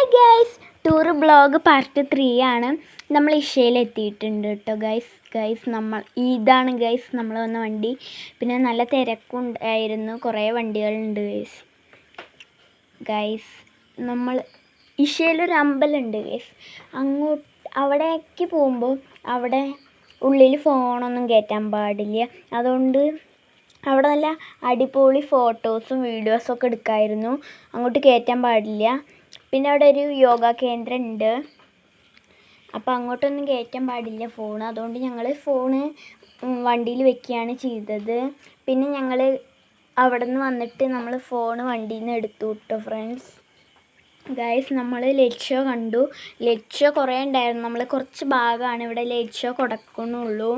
Hi guys, tour blog part 3 ആണ്. നമ്മൾ ഇഷയിലെത്തിയിട്ടുണ്ട് കേട്ടോ ഗൈസ്. ഇതാണ് ഗൈസ് നമ്മൾ വന്ന വണ്ടി. പിന്നെ നല്ല തിരക്കുണ്ടായിരുന്നു, കുറേ വണ്ടികളുണ്ട് ഗൈസ്. നമ്മൾ ഇഷയിലൊരു അമ്പലമുണ്ട് ഗൈസ്. അവിടേക്ക് പോകുമ്പോൾ അവിടെ ഉള്ളിൽ ഫോണൊന്നും കയറ്റാൻ പാടില്ല. അതുകൊണ്ട് അവിടെ നല്ല അടിപൊളി ഫോട്ടോസും വീഡിയോസൊക്കെ എടുക്കാമായിരുന്നു. അങ്ങോട്ട് കയറ്റാൻ പാടില്ല. പിന്നെ അവിടെ ഒരു യോഗ കേന്ദ്രം ഉണ്ട്. അപ്പോൾ അങ്ങോട്ടൊന്നും കയറ്റാൻ പാടില്ല ഫോൺ. അതുകൊണ്ട് ഞങ്ങൾ ഫോണ് വണ്ടിയിൽ വെക്കുകയാണ് ചെയ്തത്. പിന്നെ ഞങ്ങൾ അവിടെ നിന്ന് വന്നിട്ട് നമ്മൾ ഫോൺ വണ്ടിയിൽ നിന്ന് എടുത്തു കേട്ടോ ഫ്രണ്ട്സ്. ഗൈസ്, നമ്മൾ ലൈറ്റ് ഷോ കണ്ടു. ലൈറ്റ് ഷോ കുറേ ഉണ്ടായിരുന്നു. നമ്മൾ കുറച്ച് ഭാഗമാണ് ഇവിടെ ലൈറ്റ് ഷോ കൊടുക്കുന്നുള്ളൂ.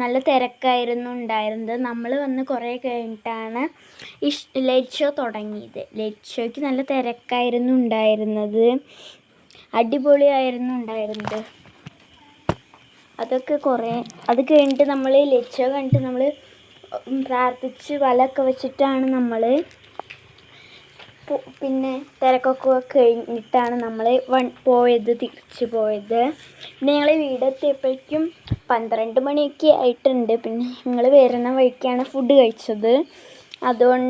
നല്ല തിരക്കായിരുന്നു ഉണ്ടായിരുന്നത്. നമ്മൾ വന്ന് കുറേ കഴിഞ്ഞിട്ടാണ് ഈ ലൈറ്റ് ഷോ തുടങ്ങിയത്. ലൈറ്റ് ഷോയ്ക്ക് നല്ല തിരക്കായിരുന്നു ഉണ്ടായിരുന്നത്. അടിപൊളിയായിരുന്നു ഉണ്ടായിരുന്നത്. അത് കഴിഞ്ഞിട്ട് നമ്മൾ ലൈറ്റ് ഷോ കണ്ടിട്ട് നമ്മൾ പ്രാർത്ഥിച്ച് വലയൊക്കെ വെച്ചിട്ടാണ് നമ്മൾ പിന്നെ തിരക്കൊക്കെ കഴിഞ്ഞിട്ടാണ് നമ്മൾ തിരിച്ചു പോയത്. പിന്നെ ഞങ്ങൾ വീടെത്തിയപ്പോഴേക്കും 12 മണിയൊക്കെ ആയിട്ടുണ്ട്. പിന്നെ ഞങ്ങൾ വരുന്ന വഴിക്കാണ് ഫുഡ് കഴിച്ചത്. അതുകൊണ്ട്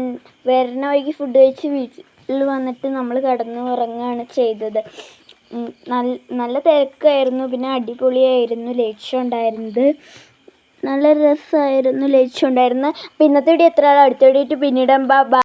വരുന്ന വഴിക്ക് ഫുഡ് കഴിച്ച് വീട്ടിൽ വന്നിട്ട് നമ്മൾ കിടന്ന് ഉറങ്ങുകയാണ് ചെയ്തത്. നല്ല തിരക്കായിരുന്നു. പിന്നെ അടിപൊളിയായിരുന്നു ലൈറ്റ് ഷോ ഉണ്ടായിരുന്നത്. നല്ല രസമായിരുന്നു ലൈറ്റ് ഷോ ഉണ്ടായിരുന്നത്. അപ്പോൾ ഇന്നത്തെ വീഡിയോ എത്ര അടുത്ത വീഡിയോ പിന്നീട്